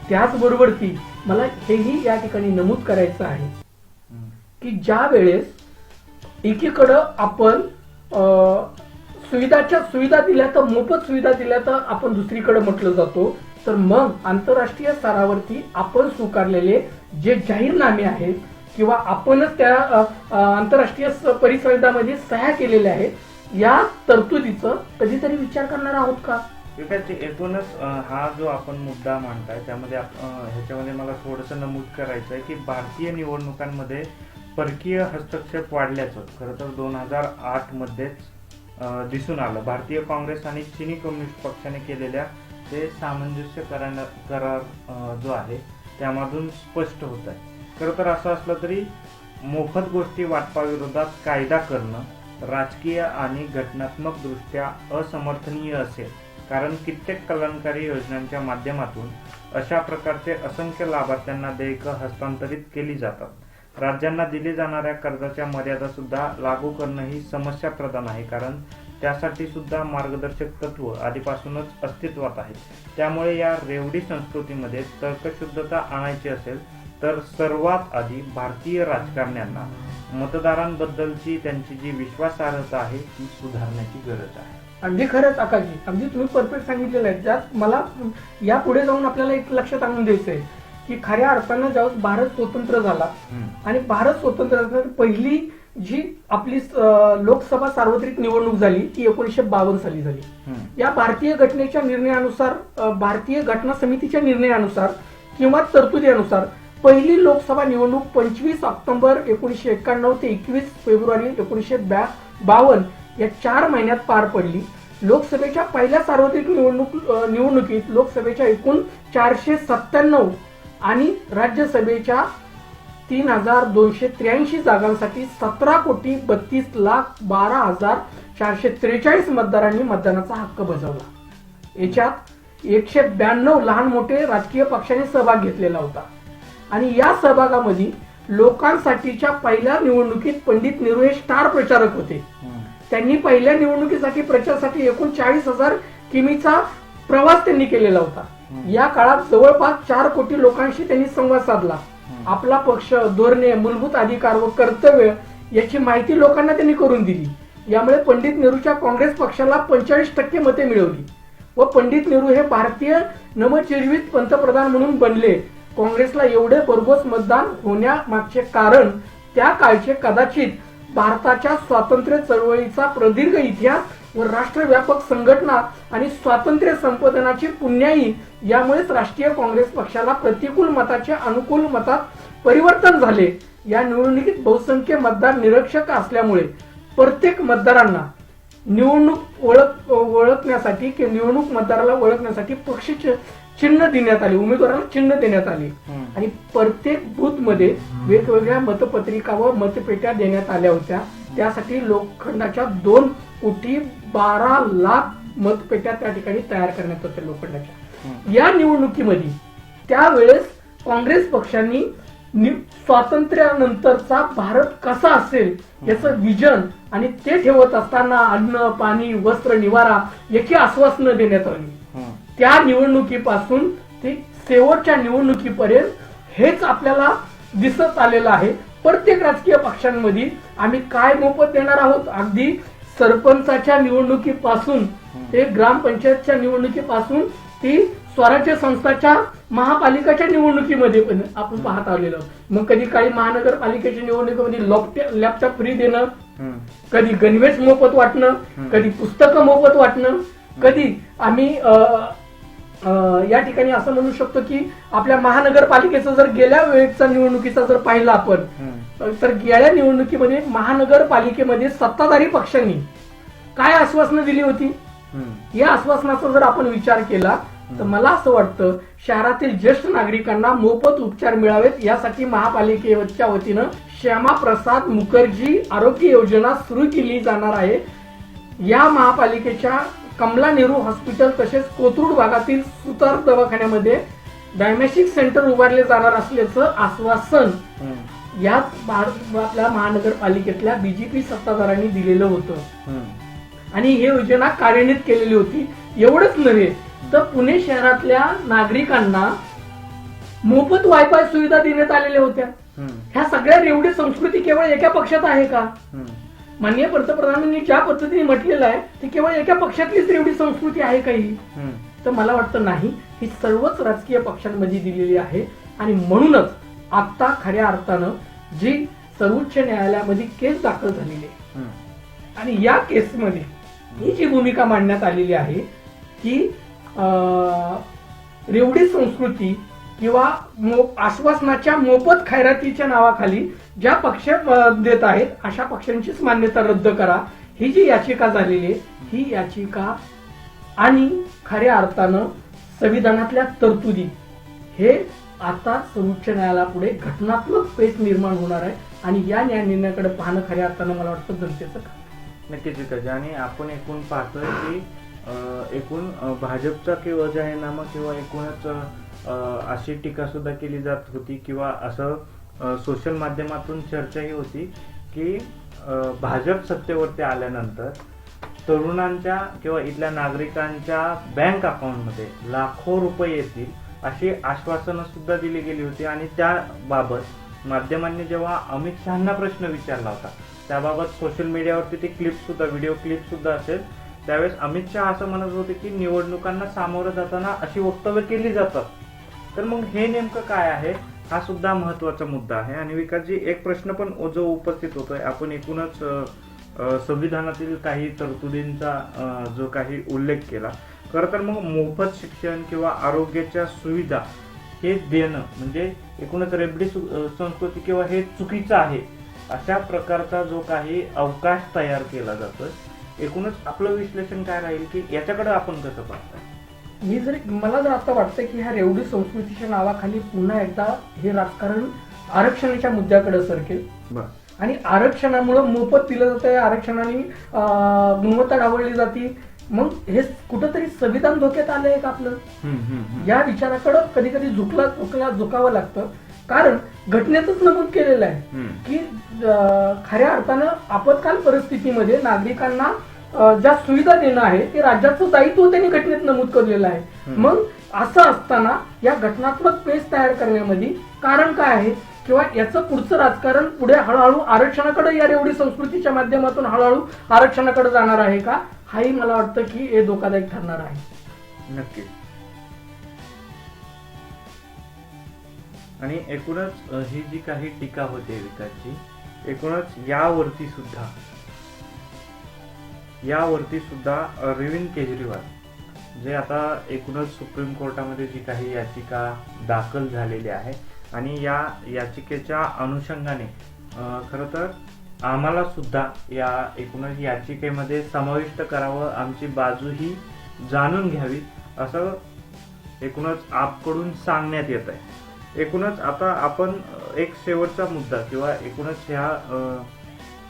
त्याचबरोबर मला हेही या ठिकाणी नमूद करायचं आहे की ज्या वेळेस एकीकडं आपण सुविधा दिल्या तर मोफत सुविधा दिल्या तर आपण दुसरीकडे म्हटलं जातो, तर मग आंतरराष्ट्रीय स्तरावरती आपण स्वीकारलेले जे जाहीरनामे आहेत किंवा आपणच त्या आंतरराष्ट्रीय परिसंवादामध्ये सह्या केलेल्या आहेत, या तरतुदीचं कधीतरी विचार करणार आहोत का? विकासजी, एकूणच हा जो आपण मुद्दा मांडताय त्यामध्ये ह्याच्यामध्ये मला थोडंसं नमूद करायचं आहे की भारतीय निवडणुकांमध्ये परकीय हस्तक्षेप वाढल्याचं खरं तर 2008 मध्येच दिसून आलं. भारतीय काँग्रेस आणि चिनी कम्युनिस्ट पक्षाने केलेल्या ते सामंजस्य करार जो आहे त्यामधून स्पष्ट होत आहे. खरं तर असं असलं तरी मोफत गोष्टी वाटपाविरोधात कायदा करणं राजकीय आणि घटनात्मक दृष्ट्या असमर्थनीय असेल, कारण कित्येक कल्याणकारी योजनांच्या माध्यमातून अशा प्रकारचे असंख्य लाभार्थ्यांना देयकं हस्तांतरित केली जातात. राज्यांना दिली जाणाऱ्या कर्जाच्या मर्यादा सुद्धा लागू करणं ही समस्याप्रधान आहे, कारण त्यासाठी सुद्धा मार्गदर्शक तत्व आधीपासूनच अस्तित्वात आहेत. त्यामुळे या रेवडी संस्कृतीमध्ये तर्कशुद्धता आणायची असेल तर सर्वात आधी भारतीय राजकारण्यांना मतदारांबद्दलची त्यांची जी विश्वासार्हता आहे ती सुधारण्याची गरज आहे. अगदी खरंच आकाशजी, अगदी तुम्ही परफेक्ट सांगितलेलं आहे. ज्यात मला यापुढे जाऊन आपल्याला एक लक्षात आणून द्यायचं आहे की खऱ्या अर्थानं ज्यावेळेस भारत स्वतंत्र झाला आणि भारत स्वतंत्र झाल्यानंतर पहिली जी आपली लोकसभा सार्वत्रिक निवडणूक झाली ती 1952 साली झाली. या भारतीय घटनेच्या निर्णयानुसार, भारतीय घटना समितीच्या निर्णयानुसार किंवा तरतुदीनुसार पहिली लोकसभा निवडणूक 25 ऑक्टोबर 1991 ते 21 फेब्रुवारी 1952 या 4 महिन्यात पार पडली. लोकसभेच्या पहिल्या सार्वत्रिक निवडणुकीत लोकसभेच्या एकूण 497 आणि राज्यसभेच्या 3283 जागांसाठी 17,32,12,443 मतदारांनी मतदानाचा हक्क बजावला. याच्यात 192 लहान मोठे राजकीय पक्षांनी सहभाग घेतलेला होता आणि या सहभागामध्ये लोकांसाठीच्या पहिल्या निवडणुकीत पंडित नेहरू हे स्टार प्रचारक होते. त्यांनी पहिल्या निवडणुकीसाठी प्रचारासाठी एकूण 40,000 किमीचा प्रवास त्यांनी केलेला होता. या काळात जवळपास 4 कोटी लोकांशी त्यांनी संवाद साधला. आपला पक्ष, धोरणे, मूलभूत अधिकार व कर्तव्य याची माहिती लोकांना त्यांनी करून दिली. यामुळे पंडित नेहरूच्या काँग्रेस पक्षाला 45% मते मिळवली व पंडित नेहरू हे भारतीय नवनिर्मित पंतप्रधान म्हणून बनले. काँग्रेसला एवढे भरघोस मतदान होण्यामागचे कारण त्या काळचे कदाचित भारताच्या स्वातंत्र्य चळवळीचा प्रदीर्घ इतिहास व राष्ट्रव्यापक संघटना आणि स्वातंत्र्य संपादनाची पुण्याई यामुळेच राष्ट्रीय काँग्रेस पक्षाला प्रतिकूल मताचे अनुकूल मतात परिवर्तन झाले. या निवडणुकीत बहुसंख्य मतदार निरीक्षक असल्यामुळे प्रत्येक मतदारांना निवडणूक ओळखण्यासाठी किंवा निवडणूक मतदाराला ओळखण्यासाठी पक्ष चिन्ह देण्यात आले, उमेदवाराला चिन्ह देण्यात आले आणि प्रत्येक बूथ मध्ये वेगवेगळ्या मतपत्रिका व मतपेट्या देण्यात आल्या होत्या. त्यासाठी लोखंडाच्या 2,12,00,000 मतपेट्या त्या ठिकाणी तयार करण्यात होत्या लोखंडाच्या. या निवडणुकीमध्ये त्यावेळेस काँग्रेस पक्षांनी स्वातंत्र्यानंतरचा भारत कसा असेल याचं विजन आणि ते ठेवत असताना अन्न, पाणी, वस्त्र, निवारा याची आश्वासनं देण्यात आली. त्या निवडणुकीपासून ते शेवटच्या निवडणुकीपर्यंत हेच आपल्याला दिसत आलेलं आहे. प्रत्येक राजकीय पक्षांमध्ये आम्ही काय मोफत देणार आहोत, अगदी सरपंचाच्या निवडणुकीपासून ते ग्रामपंचायतच्या निवडणुकीपासून ती स्वराज्य संस्थाच्या महापालिकाच्या निवडणुकीमध्ये पण आपण पाहत आलेलो. मग कधी काही महानगरपालिकेच्या निवडणुकीमध्ये लॅपटॉप फ्री देणं, कधी गणवेश मोफत वाटणं, कधी पुस्तकं मोफत वाटणं, कधी आम्ही या ठिकाणी असं म्हणू शकतो की आपल्या महानगरपालिकेचं जर गेल्या वेळेचा निवडणुकीचा जर पाहिलं आपण तर गेल्या निवडणुकीमध्ये महानगरपालिकेमध्ये सत्ताधारी पक्षांनी काय आश्वासनं दिली होती, या आश्वासनाचा जर आपण विचार केला तर मला असं वाटतं शहरातील ज्येष्ठ नागरिकांना मोफत उपचार मिळावेत यासाठी महापालिकेच्या वतीनं श्यामाप्रसाद मुखर्जी आरोग्य योजना सुरू केली जाणार आहे. या महापालिकेच्या कमला नेहरू हॉस्पिटल तसेच कोथरूड भागातील सुतार दवाखान्यामध्ये डायमॅस्टिक सेंटर उभारले जाणार असल्याचं आश्वासन याच आपल्या महानगरपालिकेतल्या बीजेपी सत्ताधाऱ्यांनी दिलेलं होतं आणि ही योजना कार्यान्वित केलेली होती. एवढंच नव्हे तर पुणे शहरातल्या नागरिकांना मोफत वायफाय सुविधा देण्यात आलेल्या होत्या. ह्या सगळ्या रेवडी संस्कृती केवळ एका पक्षात आहे का? माननीय पंतप्रधानांनी ज्या पद्धतीने म्हटलेलं आहे ती केवळ एका पक्षातलीच रेवडी संस्कृती आहे का ही? तर मला वाटतं नाही, ही सर्वच राजकीय पक्षांमध्ये दिलेली आहे आणि म्हणूनच आता खऱ्या अर्थानं जी सर्वोच्च न्यायालयामध्ये केस दाखल झालेली आहे. हम्म. आणि या केसमध्ये ही जी भूमिका मांडण्यात आलेली आहे की रेवडी संस्कृती किंवा आश्वासनाच्या मोफत खैरातीच्या नावाखाली ज्या पक्ष देत आहेत अशा पक्षांचीच मान्यता रद्द करा, ही जी याचिका झालेली आहे ही याचिका आणि खऱ्या अर्थानं संविधानातल्या तरतुदी हे आता सर्वोच्च न्यायालयापुढे घटनात्मक पेच निर्माण होणार आहे आणि या न्याय निर्णयाकडे पाहणं खऱ्या अर्थानं मला वाटतं जनतेचं काम. नक्कीच विकास. आणि आपण एकूण पाहतोय की एकूण भाजपचा किंवा जाहीरनामा किंवा एकूणच अशी टीका सुद्धा केली जात होती किंवा असं सोशल माध्यमातून चर्चाही होती की भाजप सत्तेवरती आल्यानंतर तरुणांच्या किंवा इथल्या नागरिकांच्या बँक अकाउंटमध्ये लाखो रुपये येतील अशी आश्वासनं सुद्धा दिली गेली होती. आणि त्याबाबत माध्यमांनी जेव्हा अमित शहांना प्रश्न विचारला होता त्याबाबत सोशल मीडियावरती ती क्लिप सुद्धा, व्हिडिओ क्लिप सुद्धा असेल, त्यावेळेस अमित शहा असं म्हणत होते की निवडणुकांना सामोरं जाताना अशी वक्तव्य केली जातात. तर मग हे नेमकं काय आहे हा सुद्धा महत्वाचा मुद्दा आहे. आणि विकासजी, एक प्रश्न पण जो उपस्थित होतोय, आपण एकूणच संविधानातील काही तरतुदींचा जो काही उल्लेख केला, खरं तर मग मोफत शिक्षण किंवा आरोग्याच्या सुविधा हे देणं म्हणजे एकूणच रेबडी संस्कृती किंवा हे चुकीचं आहे अशा प्रकारचा जो काही अवकाश तयार केला जातोय, एकूणच आपलं विश्लेषण काय राहील की याच्याकडे आपण कसं पाहताय? मला जर आता वाटतं की ह्या रेवडी संस्कृतीच्या नावाखाली पुन्हा एकदा हे राजकारण आरक्षणाच्या मुद्द्याकडे सरकेल आणि आरक्षणामुळे मोफत दिलं जातंय, आरक्षणाने गुणवत्ता डावळली जाते. मग हे कुठंतरी संविधान धोक्यात आलंय का आपलं? या विचाराकडे कधी कधी झुकावं लागतं. कारण घटनेतच नमूद केलेलं आहे की खऱ्या अर्थानं आपत्काल परिस्थितीमध्ये नागरिकांना ज्या सुविधा देणं आहे ते राज्याचं दायित्व त्यांनी घटनेत नमूद केलेलं आहे. मग असं असताना या घटनात्मक पेच तयार करण्यामध्ये कारण काय आहे किंवा याचं पुढचं राजकारण पुढे हळूहळू आरक्षणाकडे, या रेवडी संस्कृतीच्या माध्यमातून हळूहळू आरक्षणाकडे जाणार आहे का, हाही मला वाटतं की हे धोकादायक ठरणार आहे. नक्की. आणि एकूणच ही जी काही टीका होते विकासची, एकूणच यावरती सुद्धा अरविंद केजरीवाल जे आता एकूणच सुप्रीम कोर्टामध्ये जी काही याचिका दाखल झालेली आहे आणि या याचिकेच्या अनुषंगाने खरं तर आम्हाला सुद्धा या एकूणच याचिकेमध्ये समाविष्ट करावं, आमची बाजूही जाणून घ्यावी असं एकूणच आपकडून सांगण्यात येत आहे. एकूणच आता आपण एक शेवटचा मुद्दा किंवा एकूणच ह्या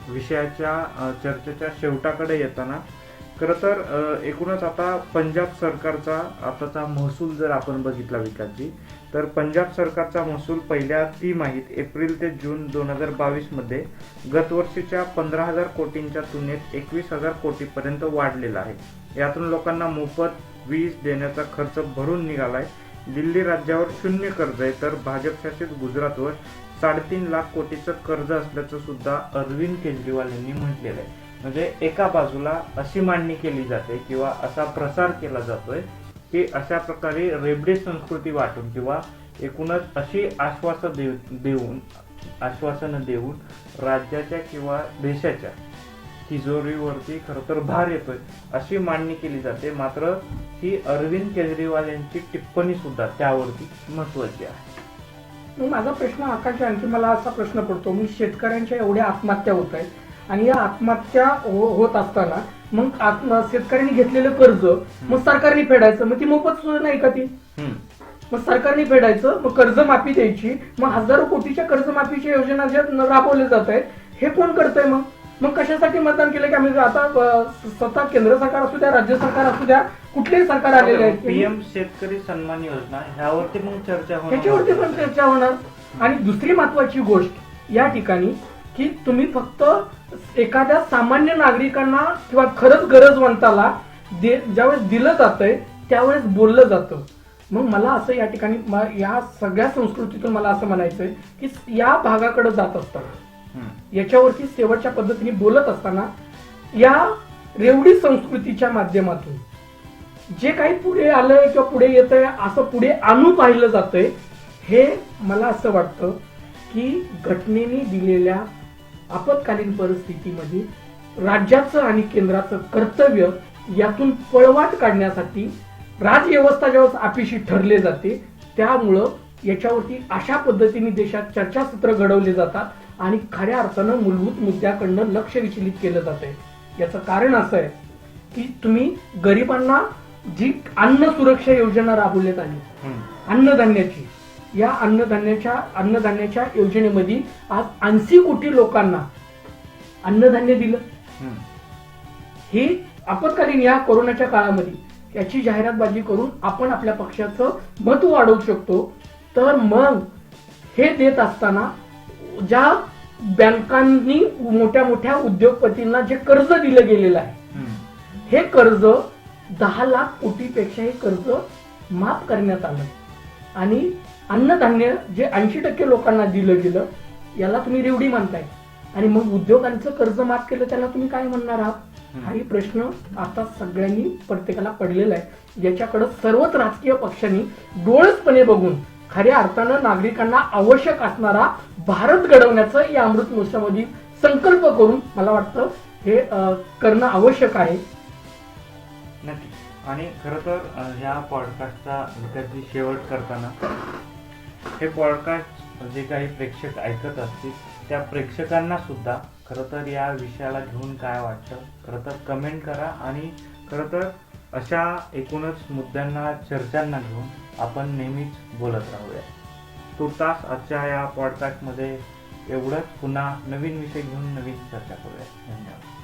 विषयाच्या चर्चेच्या शेवटाकडे येताना खरं तर एकूणच आता पंजाब सरकारचा आताचा महसूल जर आपण बघितला विकासजी, तर पंजाब सरकारचा महसूल पहिल्या तिमाहीत एप्रिल ते जून 2022 मध्ये गतवर्षीच्या 15,000 कोटींच्या तुलनेत 21,000 कोटीपर्यंत वाढलेला आहे. यातून लोकांना मोफत वीज देण्याचा खर्च भरून निघालाय. दिल्ली राज्यावर 0 कर्ज आहे तर भाजपशासित गुजरातवर 3.5 लाख कोटीचं कर्ज असल्याचं सुद्धा अरविंद केजरीवाल यांनी म्हटलेलं आहे. म्हणजे एका बाजूला अशी मांडणी केली जाते किंवा असा प्रसार केला जातोय की अशा प्रकारे रेबडी संस्कृती वाटून किंवा एकूणच अशी आश्वासनं देऊन राज्याच्या किंवा देशाच्या तिजोरीवरती खरं तर भार येतोय अशी मांडणी केली जाते. मात्र ही अरविंद केजरीवाल यांची टिप्पणी सुद्धा त्यावरती महत्वाची आहे. माझा प्रश्न आकाश, आणखी मला असा प्रश्न पडतो, मी शेतकऱ्यांच्या एवढ्या आत्महत्या होत आहेत आणि या आत्महत्या होत असताना मग शेतकऱ्यांनी घेतलेलं कर्ज मग सरकारने फेडायचं, मग ती मोफत नाही का ती? मग सरकारने फेडायचं, मग कर्जमाफी द्यायची, मग हजारो कोटीच्या कर्जमाफीच्या योजना ज्या राबवल्या जात आहेत हे कोण करतंय? मग कशासाठी मतदान केलं की आम्ही आता स्वतः केंद्र सरकार असू द्या, राज्य सरकार असू द्या, कुठलेही सरकार आलेले आहेत, पीएम शेतकरी सन्मान योजना ह्यावरती मग चर्चा होणार, ह्याच्यावरती पण चर्चा होणार. आणि दुसरी महत्वाची गोष्ट या ठिकाणी की तुम्ही फक्त एखाद्या सामान्य नागरिकांना किंवा खरंच गरजवंताला ज्यावेळेस दिलं जातंय त्यावेळेस बोललं जातं. मग मला असं या ठिकाणी या सगळ्या संस्कृतीतून मला असं म्हणायचंय की या भागाकडे जात असताना, याच्यावरती शेवटच्या पद्धतीने बोलत असताना या रेवडी संस्कृतीच्या माध्यमातून जे काही पुढे आलंय किंवा पुढे येतंय असं पुढे आणू पाहिलं जातंय, हे मला असं वाटतं की घटनेने दिलेल्या आपत्कालीन परिस्थितीमध्ये राज्याचं आणि केंद्राचं कर्तव्य यातून पळवाट काढण्यासाठी राजव्यवस्था जेव्हा आपीशी ठरले जाते त्यामुळं याच्यावरती अशा पद्धतीने देशात चर्चासत्र घडवले जातात आणि खऱ्या अर्थानं मूलभूत मुद्द्याकडनं लक्ष विचलित केलं जात आहे. याचं कारण असं आहे की तुम्ही गरिबांना जी अन्न सुरक्षा योजना राबवण्यात आली अन्नधान्याची, या अन्नधान्याच्या योजनेमध्ये आज 80 कोटी लोकांना अन्नधान्य दिलं. हे आपत्कालीन या कोरोनाच्या काळामध्ये याची जाहिरातबाजी करून आपण आपल्या पक्षाचं मत वाढवू शकतो. तर मग हे देत असताना ज्या बँकांनी मोठ्या मोठ्या उद्योगपतींना जे कर्ज दिलं गेलेलं आहे हे कर्ज 10 लाख कोटीपेक्षा हे कर्ज माफ करण्यात आलं आणि अन्नधान्य जे 80% लोकांना दिलं गेलं याला तुम्ही रेवडी मानताय आणि मग उद्योगांचं कर्ज माफ केलं त्याला तुम्ही काय म्हणणार आहात? हाही प्रश्न आता सगळ्यांनी प्रत्येकाला पडलेला आहे. याच्याकडे सर्वच राजकीय पक्षांनी डोळसपणे बघून खऱ्या अर्थानं नागरिकांना आवश्यक असणारा भारत घडवण्याचं या अमृत महोत्सवामध्ये संकल्प करून मला वाटतं हे करणं आवश्यक आहे. नक्की. आणि खरं तर ह्या पॉडकास्टचा विद्यार्थी शेवट करताना हे पॉडकास्ट जे काही प्रेक्षक ऐकत असतील त्या प्रेक्षकांना सुद्धा खरं तर या विषयाला घेऊन काय वाटतं खरं तर कमेंट करा आणि खरं तर अशा एकूणच मुद्द्यांना चर्चांना घेऊन आपण नेहमीच बोलत राहूया. तुर्तास आजच्या या पॉडकास्टमध्ये एवढंच. पुन्हा नवीन विषय घेऊन नवीन चर्चा करूया. धन्यवाद.